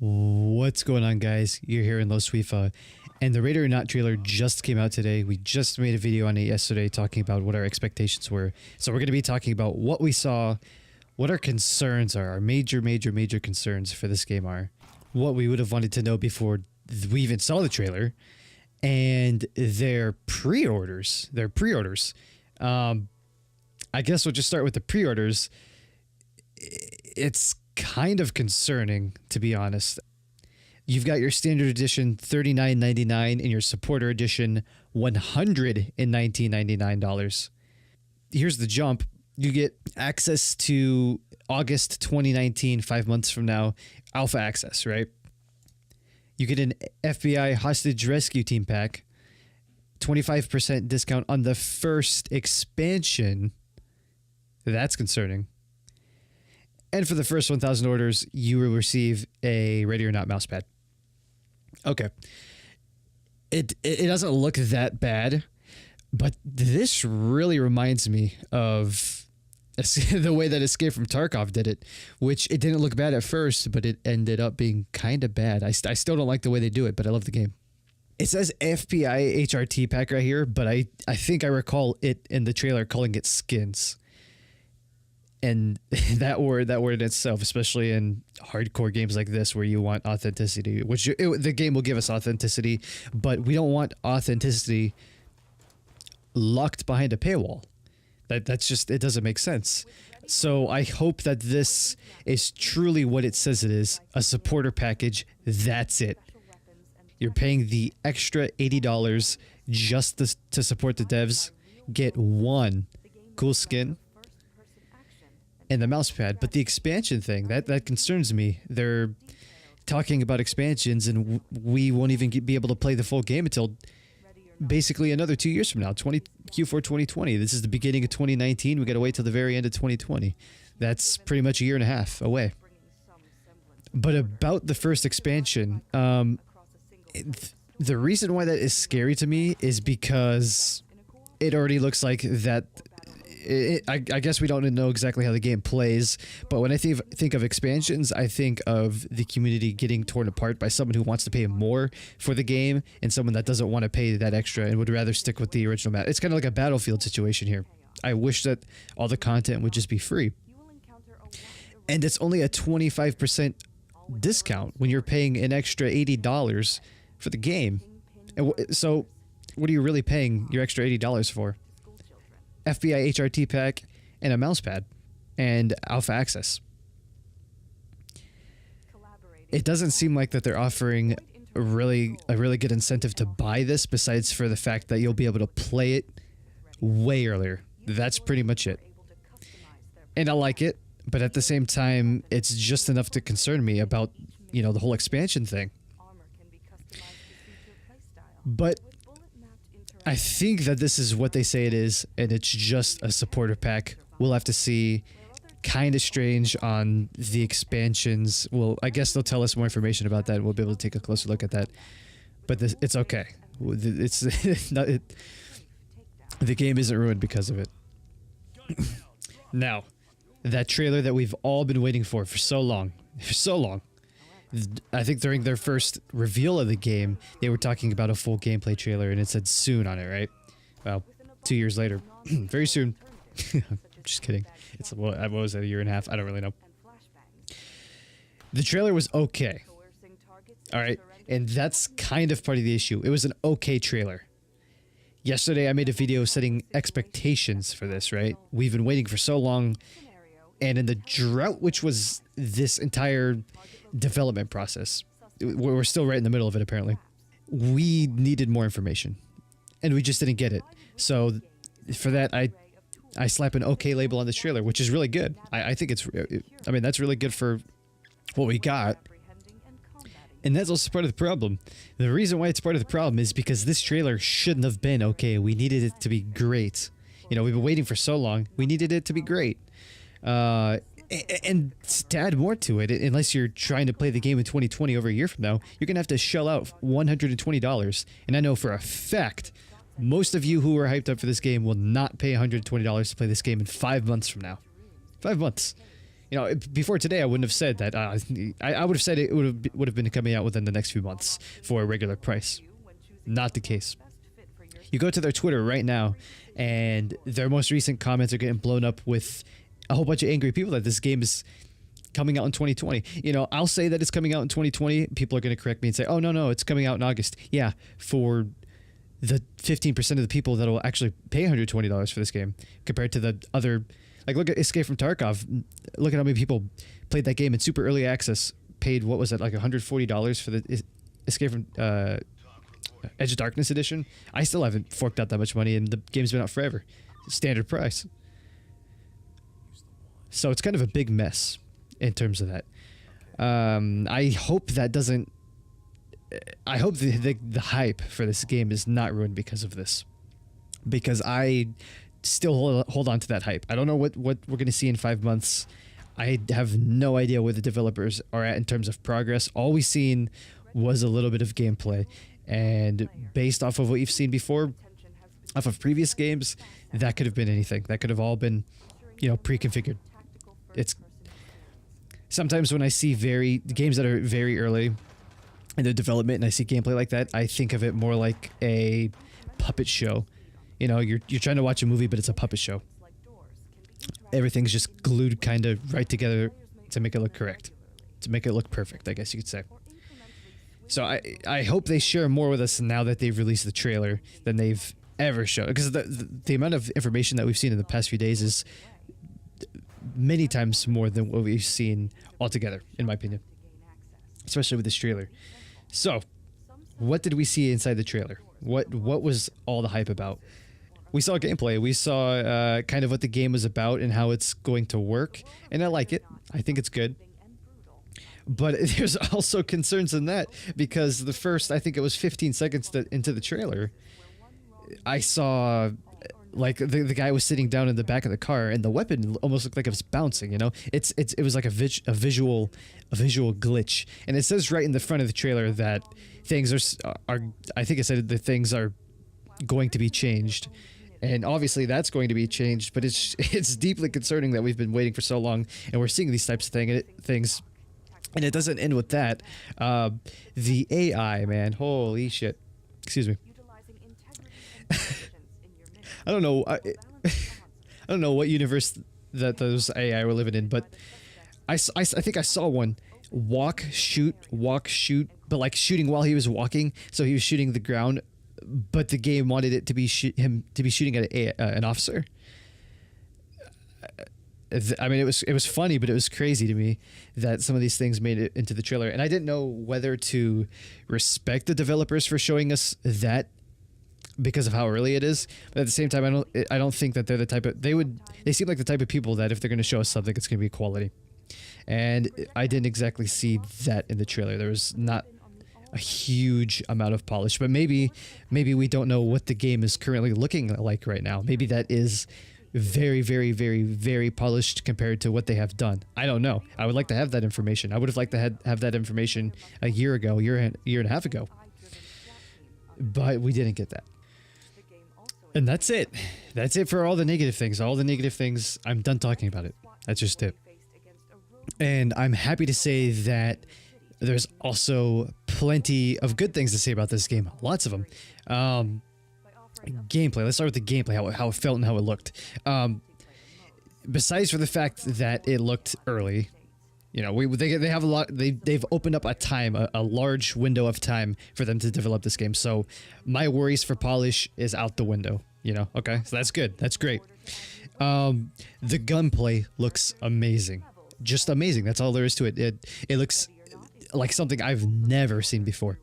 What's going on, guys? You're here in Los Suifa, and the READYORNOT trailer just came out today. We just made a video on it yesterday talking about what our expectations were. So we're going to be talking about what we saw, what our concerns are, our major concerns for this game are, what we would have wanted to know before we even saw the trailer, and their pre-orders. I guess we'll just start with the pre-orders. It's kind of concerning, to be honest. You've got your standard edition $39.99 and your supporter edition $119.99. Here's the jump. You get access to August 2019, 5 months from now, alpha access, right? You get an FBI hostage rescue team pack, 25% discount on the first expansion. That's concerning. And for the first 1,000 orders, you will receive a READYORNOT mousepad. Okay. It doesn't look that bad, but this really reminds me of the way that Escape from Tarkov did it, which it didn't look bad at first, but it ended up being kind of bad. I still don't like the way they do it, but I love the game. It says FBI HRT pack right here, but I think I recall it in the trailer calling it skins. And that word in itself, especially in hardcore games like this where you want authenticity, which the game will give us authenticity, but we don't want authenticity locked behind a paywall. That's just, it doesn't make sense. So I hope that this is truly what it says it is, a supporter package. That's it. You're paying the extra $80 just to support the devs, get one cool skin and the mousepad. But the expansion thing, that concerns me. They're talking about expansions and we won't even be able to play the full game until basically another 2 years from now, Q4 2020. This is the beginning of 2019. We got to wait till the very end of 2020. That's pretty much a year and a half away. But about the first expansion, the reason why that is scary to me is because it already looks like that. I guess we don't know exactly how the game plays, but when I think of expansions, I think of the community getting torn apart by someone who wants to pay more for the game and someone that doesn't want to pay that extra and would rather stick with the original map. It's kind of like a Battlefield situation here. I wish that all the content would just be free. And it's only a 25% discount when you're paying an extra $80 for the game. And so what are you really paying your extra $80 for? FBI HRT pack and a mousepad and alpha access. It doesn't seem like that they're offering a really good incentive to buy this, besides for the fact that you'll be able to play it way earlier. That's pretty much it. And I like it, but at the same time, it's just enough to concern me about, you know, the whole expansion thing. But I think that this is what they say it is, and it's just a supporter pack. We'll have to see. Kind of strange on the expansions. Well, I guess they'll tell us more information about that, and we'll be able to take a closer look at that. But it's okay. It's the game isn't ruined because of it. Now, that trailer that we've all been waiting for so long. I think during their first reveal of the game, they were talking about a full gameplay trailer, and it said soon on it, right? Well, 2 years later. Very soon. Just kidding. It's, what was it, a year and a half? I don't really know. The trailer was okay. Alright, and that's kind of part of the issue. It was an okay trailer. Yesterday, I made a video setting expectations for this, right? We've been waiting for so long, and in the drought, which was this entire development process, we're still right in the middle of it apparently, we needed more information and we just didn't get it. So for that, I slap an okay label on this trailer, which is really good. I think I mean, that's really good for what we got. And that's also part of the problem. The reason why it's part of the problem is because this trailer shouldn't have been okay. We needed it to be great. You know, we've been waiting for so long. We needed it to be great. And to add more to it, unless you're trying to play the game in 2020 over a year from now, you're going to have to shell out $120. And I know for a fact, most of you who are hyped up for this game will not pay $120 to play this game in 5 months from now. 5 months. You know, before today, I wouldn't have said that. I would have said it would have been coming out within the next few months for a regular price. Not the case. You go to their Twitter right now, and their most recent comments are getting blown up with a whole bunch of angry people that this game is coming out in 2020. You know, I'll say that it's coming out in 2020. People are going to correct me and say, "Oh no, it's coming out in August." Yeah, for the 15% of the people that will actually pay $120 for this game compared to the other. Like, look at Escape from Tarkov. Look at how many people played that game in super early access. Paid, what was it, like $140 for the Escape from Edge of Darkness edition. I still haven't forked out that much money, and the game's been out forever. Standard price. So it's kind of a big mess in terms of that. I hope that doesn't. I hope the hype for this game is not ruined because of this, because I still hold on to that hype. I don't know what we're going to see in 5 months. I have no idea where the developers are at in terms of progress. All we've seen was a little bit of gameplay, and based off of what you've seen before, off of previous games, that could have been anything. That could have all been, you know, pre-configured. It's sometimes when I see games that are very early in the development and I see gameplay like that, I think of it more like a puppet show. You know, you're trying to watch a movie, but it's a puppet show. Everything's just glued kind of right together to make it look correct, to make it look perfect, I guess you could say. So I hope they share more with us now that they've released the trailer than they've ever shown, because the amount of information that we've seen in the past few days is many times more than what we've seen altogether, in my opinion, especially with this trailer. So what did we see inside the trailer? What was all the hype about? We saw gameplay. We saw kind of what the game was about and how it's going to work, and I like it. I think it's good. But there's also concerns in that, because the first, I think it was 15 seconds into the trailer, I saw like the guy was sitting down in the back of the car, and the weapon almost looked like it was bouncing. You know, it was like a visual glitch, and it says right in the front of the trailer that things are I think it said that things are going to be changed. And obviously that's going to be changed, but it's deeply concerning that we've been waiting for so long, and we're seeing these types of things. And it doesn't end with that. The AI, man, holy shit. Excuse me. I don't know. I don't know what universe that those AI were living in, but I think I saw one walk, shoot, but like shooting while he was walking. So he was shooting the ground, but the game wanted it to be him to be shooting at an officer. I mean, it was funny, but it was crazy to me that some of these things made it into the trailer, and I didn't know whether to respect the developers for showing us that because of how early it is. But at the same time, I don't think that they're the type of they seem like the type of people that if they're going to show us something, it's going to be quality. And I didn't exactly see that in the trailer. There was not a huge amount of polish, but maybe we don't know what the game is currently looking like right now. Maybe that is very, very, very, very polished compared to what they have done. I don't know. I would like to have that information. I would have liked to have that information a year ago, year and a half ago, but we didn't get that. And that's it. That's it for all the negative things. All the negative things, I'm done talking about it. That's just it. And I'm happy to say that there's also plenty of good things to say about this game. Lots of them. Gameplay. Let's start with the gameplay, how it felt and how it looked. Besides for the fact that it looked early, you know, they have a lot. They've opened up a large window of time for them to develop this game. So my worries for polish is out the window. You know, okay, so that's good. That's great. The gunplay looks amazing, just amazing. That's all there is to it. It looks like something I've never seen before.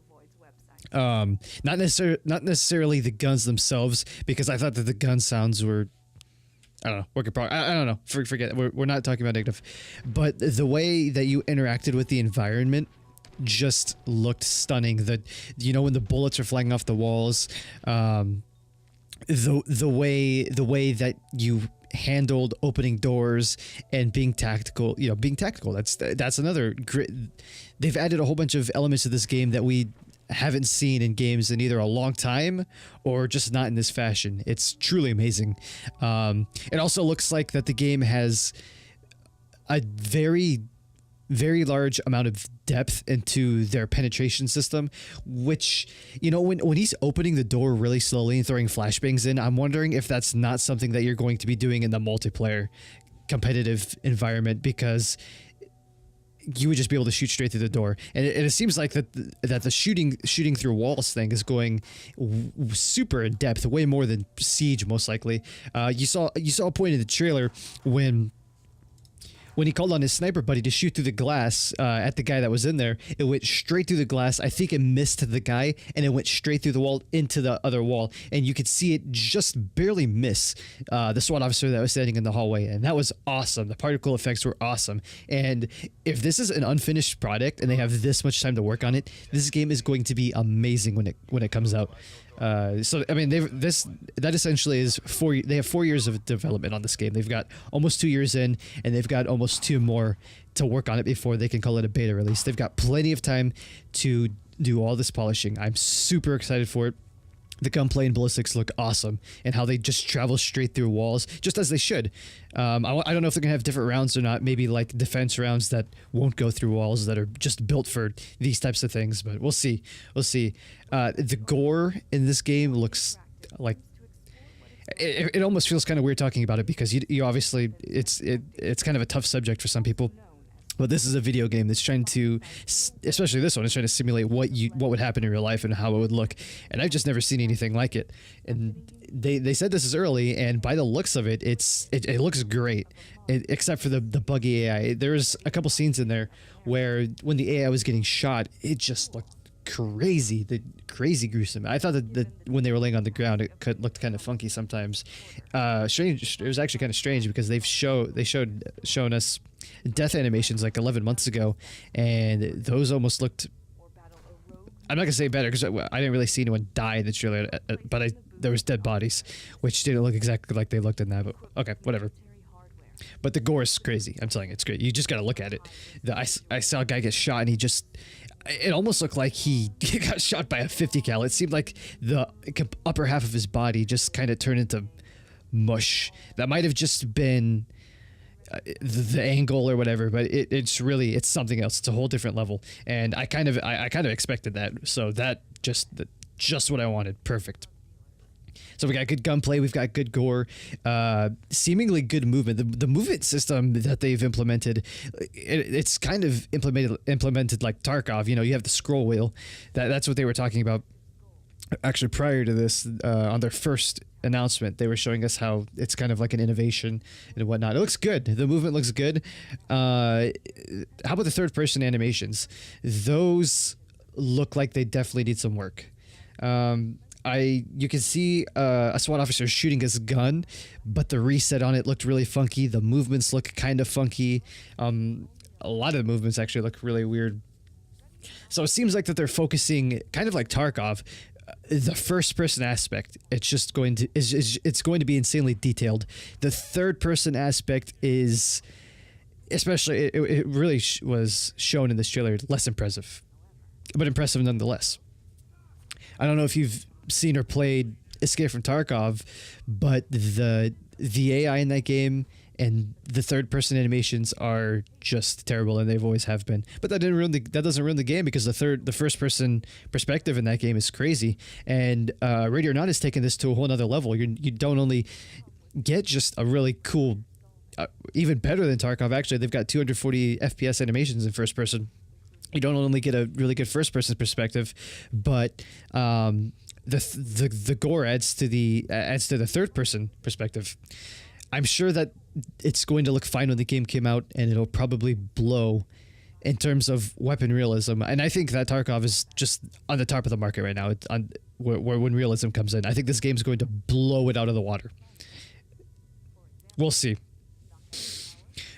Not necessarily the guns themselves, because I thought that the gun sounds were, I don't know, work in progress. I don't know. Forget it. We're not talking about negative, but the way that you interacted with the environment just looked stunning. That, you know, when the bullets are flying off the walls, the way that you handled opening doors and being tactical, you know, that's another great. They've added a whole bunch of elements to this game that we haven't seen in games in either a long time or just not in this fashion. It's truly amazing. It also looks like that the game has a very large amount of depth into their penetration system, which, you know, when he's opening the door really slowly and throwing flashbangs in, I'm wondering if that's not something that you're going to be doing in the multiplayer competitive environment, because you would just be able to shoot straight through the door. And it seems like that the shooting through walls thing is going super in depth, way more than Siege most likely. You saw a point in the trailer when he called on his sniper buddy to shoot through the glass at the guy that was in there. It went straight through the glass. I think it missed the guy, and it went straight through the wall into the other wall. And you could see it just barely miss the SWAT officer that was standing in the hallway. And that was awesome. The particle effects were awesome. And if this is an unfinished product and they have this much time to work on it, this game is going to be amazing when it comes out. So I mean, that essentially is they have 4 years of development on this game. They've got almost 2 years in, and they've got almost 2 more to work on it before they can call it a beta release. They've got plenty of time to do all this polishing. I'm super excited for it. The gunplay and ballistics look awesome, and how they just travel straight through walls, just as they should. I don't know if they're gonna have different rounds or not. Maybe like defense rounds that won't go through walls, that are just built for these types of things. But we'll see. We'll see. The gore in this game looks like it almost feels kind of weird talking about it, because you obviously it's kind of a tough subject for some people. But this is a video game that's trying to, especially this one, is trying to simulate what would happen in real life and how it would look. And I've just never seen anything like it. And they said this is early, and by the looks of it, it looks great, except for the buggy AI. There's a couple scenes in there where when the AI was getting shot, it just looked crazy gruesome. I thought that when they were laying on the ground, it looked kind of funky sometimes. Strange. It was actually kind of strange, because they shown us death animations like 11 months ago, and those almost looked, I'm not gonna say better, because I didn't really see anyone die in the trailer, but there was dead bodies, which didn't look exactly like they looked in that. But okay, whatever. But the gore is crazy. I'm telling you, it's great. You just gotta look at it. I saw a guy get shot, and it almost looked like he got shot by a 50 cal. It seemed like the upper half of his body just kind of turned into mush. That might have just been the angle or whatever, but it's something else. It's a whole different level, and I kind of expected that. So that just what I wanted. Perfect. So we got good gunplay, we've got good gore, seemingly good movement. The movement system that they've implemented, it's kind of implemented like Tarkov. You know, you have the scroll wheel. That's what they were talking about. Actually, prior to this, on their first announcement, they were showing us how it's kind of like an innovation and whatnot. It looks good. The movement looks good. How about the third-person animations? Those look like they definitely need some work. You can see a SWAT officer shooting his gun, but the reset on it looked really funky. The movements look kind of funky. A lot of the movements actually look really weird. So it seems like that they're focusing, kind of like Tarkov, the first person aspect. It's going to be insanely detailed. The third person aspect is, especially it really was shown in this trailer, less impressive, but impressive nonetheless. I don't know if you've seen or played Escape from Tarkov, but the AI in that game and the third person animations are just terrible, and they've always have been. But that doesn't ruin the game, because the first person perspective in that game is crazy. And READYORNOT has taken this to a whole nother level. You don't only get just a really cool, even better than Tarkov. Actually, they've got 240 FPS animations in first person. You don't only get a really good first person perspective, but the gore adds to the third person perspective. I'm sure that it's going to look fine when the game came out, and it'll probably blow in terms of weapon realism. And I think that Tarkov is just on the top of the market right now. It's on when realism comes in. I think this game's going to blow it out of the water. We'll see.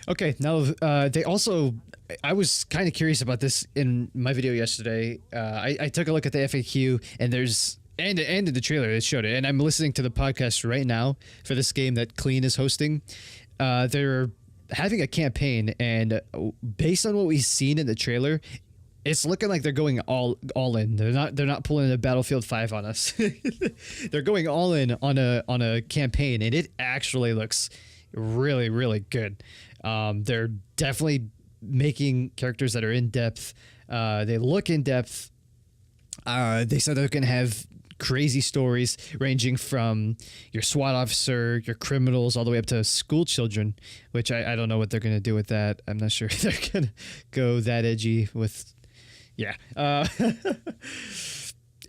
Okay, now they also, I was kind of curious about this in my video yesterday. I took a look at the FAQ, and there's and in the trailer it showed it, and I'm listening to the podcast right now for this game that Clean is hosting. They're having a campaign, and based on what we've seen in the trailer, it's looking like they're going all in. They're not pulling a Battlefield 5 on us. They're going all in on a campaign, and it actually looks really, really good. They're definitely making characters that are in depth. They look in depth. They said they're going to have crazy stories ranging from your SWAT officer, your criminals, all the way up to school children, which I don't know what they're going to do with that. I'm not sure if they're going to go that edgy with, yeah.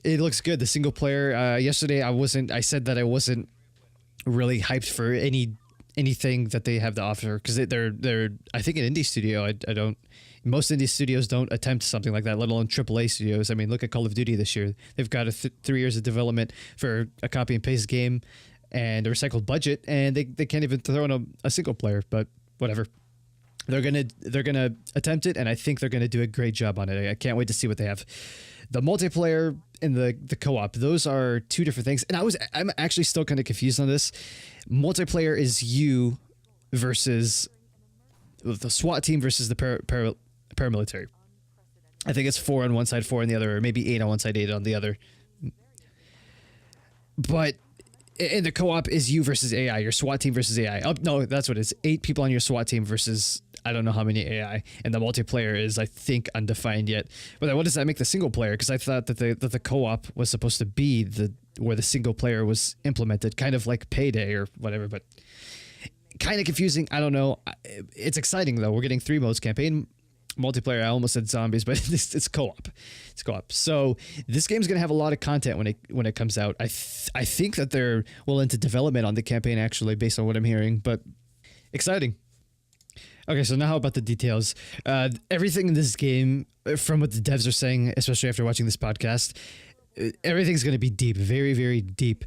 It looks good. The single player, yesterday I said that I wasn't really hyped for anything that they have to offer, because they're I think an indie studio. I don't, most indie studios don't attempt something like that, let alone AAA studios. I mean, look at Call of Duty this year. They've got 3 years of development for a copy and paste game and a recycled budget, and they can't even throw in a single player, but whatever. They're gonna attempt it, and I think they're gonna do a great job on it. I can't wait to see what they have. The multiplayer and the co-op, those are two different things. And I'm actually still kind of confused on this. Multiplayer is you versus the SWAT team versus the paramilitary. I think it's 4 on one side, 4 on the other, or maybe 8 on one side, 8 on the other. But in the co-op is you versus AI, your SWAT team versus AI. Oh, no, that's what it is. 8 people on your SWAT team versus I don't know how many AI. And the multiplayer is, I think, undefined yet. But then what does that make the single player? Because I thought that the co-op was supposed to be where the single player was implemented, kind of like Payday or whatever, but kind of confusing. I don't know. It's exciting, though. We're getting 3 modes: campaign, multiplayer. I almost said zombies, but it's co-op. It's co-op. So this game's gonna have a lot of content when it comes out. I think that they're well into development on the campaign, actually, based on what I'm hearing. But exciting. Okay, so now how about the details? Everything in this game, from what the devs are saying, especially after watching this podcast, everything's going to be deep, very, very deep.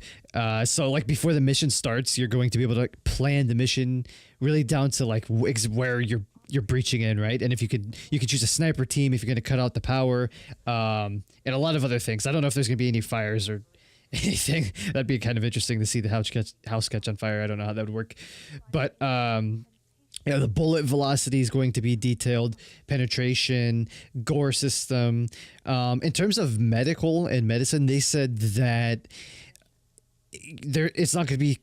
So like before the mission starts, you're going to be able to plan the mission really down to like where you're breaching in, right? And if you could choose a sniper team if you're going to cut out the power, and a lot of other things. I don't know if there's going to be any fires or anything. That'd be kind of interesting to see the house catch on fire. I don't know how that would work, but yeah, the bullet velocity is going to be detailed, penetration, gore system. In terms of medical and medicine, they said that it's not going to be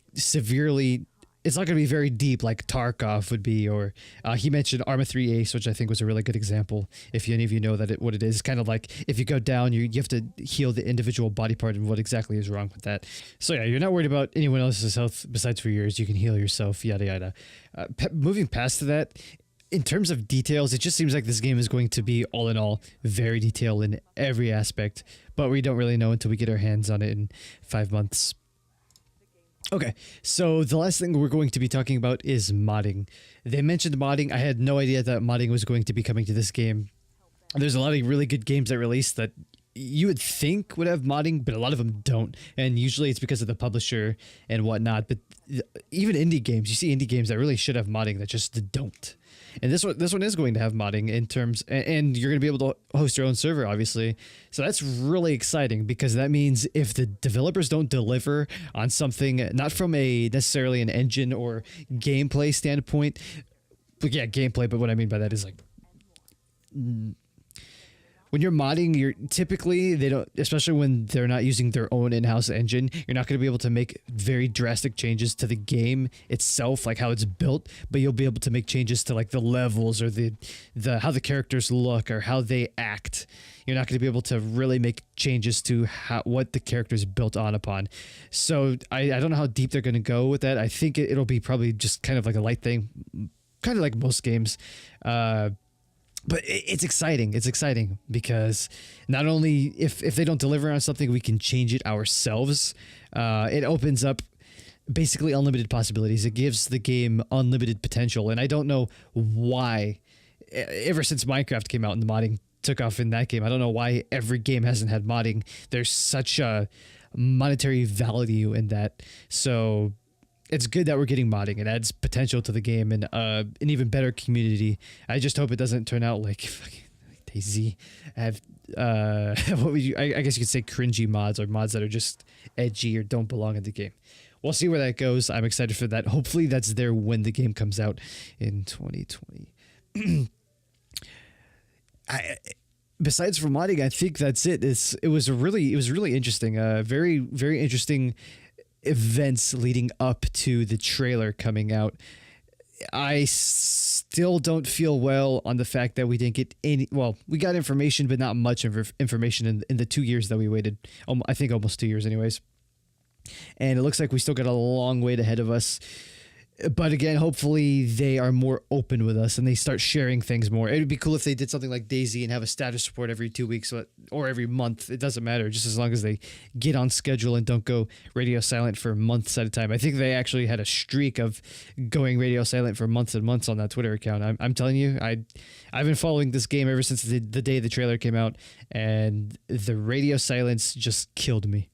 it's not going to be very deep like Tarkov would be, or he mentioned Arma 3 Ace, which I think was a really good example. If any of you know what it is, it's kind of like if you go down, you have to heal the individual body part and what exactly is wrong with that. So yeah, you're not worried about anyone else's health besides for yours. You can heal yourself, yada yada. Moving past to that, in terms of details, it just seems like this game is going to be all in all very detailed in every aspect, but we don't really know until we get our hands on it in 5 months. Okay, so the last thing we're going to be talking about is modding. They mentioned modding. I had no idea that modding was going to be coming to this game. There's a lot of really good games that released that you would think would have modding, but a lot of them don't. And usually it's because of the publisher and whatnot. But even indie games, you see indie games that really should have modding that just don't. And this one is going to have modding in terms, and you're going to be able to host your own server, obviously. So that's really exciting, because that means if the developers don't deliver on something, not from necessarily an engine or gameplay standpoint, but yeah, gameplay. But what I mean by that is like, when you're modding, they don't, especially when they're not using their own in-house engine, you're not going to be able to make very drastic changes to the game itself, like how it's built, but you'll be able to make changes to like the levels or the how the characters look or how they act. You're not going to be able to really make changes to what the character's built upon. So I don't know how deep they're going to go with that. I think it'll be probably just kind of like a light thing, kind of like most games. But it's exciting. It's exciting because not only if they don't deliver on something, we can change it ourselves. It opens up basically unlimited possibilities. It gives the game unlimited potential. And I don't know why, ever since Minecraft came out and the modding took off in that game, I don't know why every game hasn't had modding. There's such a monetary value in that. So it's good that we're getting modding. It adds potential to the game and an even better community. I just hope it doesn't turn out like fucking DayZ. Have what would I guess you could say cringy mods, or mods that are just edgy or don't belong in the game. We'll see where that goes. I'm excited for that. Hopefully that's there when the game comes out in 2020. Besides for modding, I think that's it. It was really interesting. Very, very interesting events leading up to the trailer coming out. I still don't feel well on the fact that we didn't get any. Well, we got information, but not much information in the 2 years that we waited. I think almost 2 years, anyways. And it looks like we still got a long wait ahead of us. But again, hopefully they are more open with us and they start sharing things more. It would be cool if they did something like DayZ and have a status report every 2 weeks or every month. It doesn't matter, just as long as they get on schedule and don't go radio silent for months at a time. I think they actually had a streak of going radio silent for months and months on that Twitter account. I'm telling you, I've been following this game ever since the day the trailer came out, and the radio silence just killed me.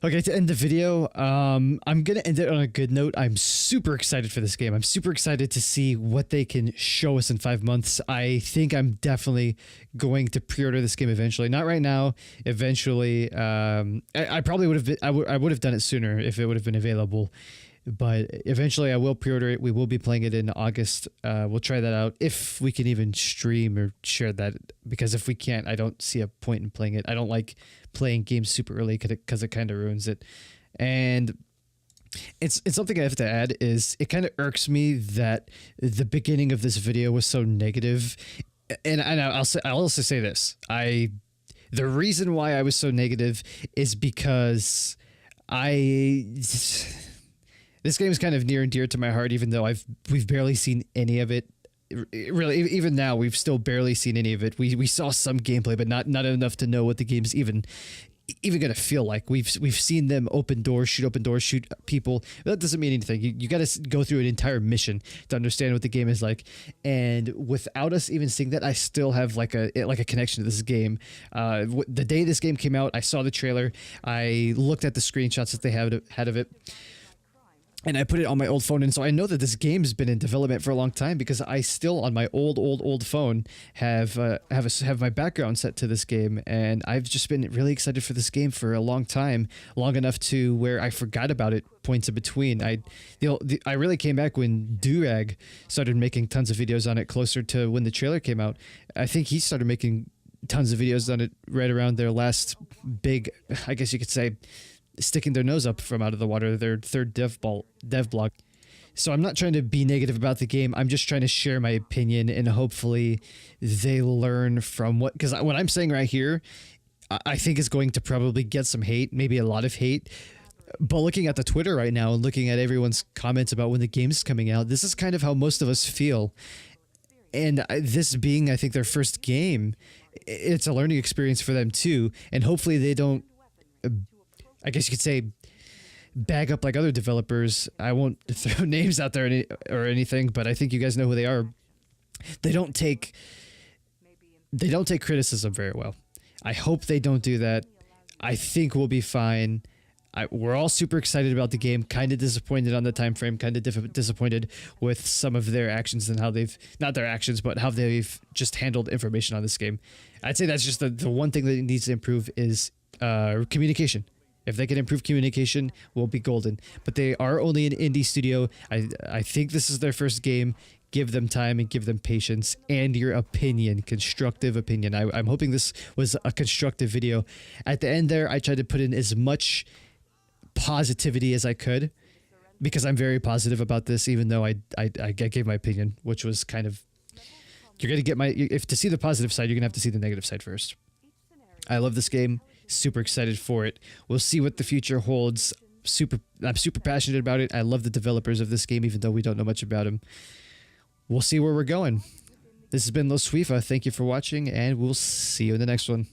Okay, to end the video, I'm going to end it on a good note. I'm super excited for this game. I'm super excited to see what they can show us in 5 months. I think I'm definitely going to pre-order this game eventually. Not right now, eventually. I probably would have I would have done it sooner if it would have been available. But eventually I will pre-order it. We will be playing it in August. We'll try that out if we can even stream or share that, because if we can't, I don't see a point in playing it. I don't like playing games super early because it kind of ruins it. And it's something I have to add is it kind of irks me that the beginning of this video was so negative. And I'll also say this. The reason why I was so negative is because this game is kind of near and dear to my heart, even though we've barely seen any of it. Really, even now, we've still barely seen any of it. We saw some gameplay, but not enough to know what the game's even going to feel like. We've seen them open doors, shoot people. That doesn't mean anything. You got to go through an entire mission to understand what the game is like. And without us even seeing that, I still have like a connection to this game. The day this game came out, I saw the trailer. I looked at the screenshots that they had of it. And I put it on my old phone, and so I know that this game's been in development for a long time because I still on my old phone have my background set to this game, and I've just been really excited for this game for a long time, long enough to where I forgot about it points in between. I really came back when Durag started making tons of videos on it closer to when the trailer came out. I think he started making tons of videos on it right around their last big, I guess you could say, sticking their nose up from out of the water, their third dev blog. So I'm not trying to be negative about the game. I'm just trying to share my opinion, and hopefully they learn from because what I'm saying right here, I think is going to probably get some hate, maybe a lot of hate. But looking at the Twitter right now and looking at everyone's comments about when the game's coming out, this is kind of how most of us feel. And this being, I think, their first game, it's a learning experience for them too. And hopefully they don't, I guess you could say, bag up like other developers. I won't throw names out there or anything, but I think you guys know who they are. They don't take criticism very well. I hope they don't do that. I think we'll be fine. We're all super excited about the game, kind of disappointed on the time frame, kind of disappointed with some of their actions and how not their actions, but how they've just handled information on this game. I'd say that's just the one thing that needs to improve is communication. If they can improve communication, we'll be golden. But they are only an indie studio. I think this is their first game. Give them time and give them patience and your opinion, constructive opinion. I'm hoping this was a constructive video. At the end there, I tried to put in as much positivity as I could because I'm very positive about this, even though I gave my opinion, which was kind of, you're going to get if to see the positive side, you're going to have to see the negative side first. I love this game. Super excited for it. We'll see what the future holds. I'm super passionate about it. I love the developers of this game, even though we don't know much about them. We'll see where we're going. This has been Los Swifa. Thank you for watching, and we'll see you in the next one.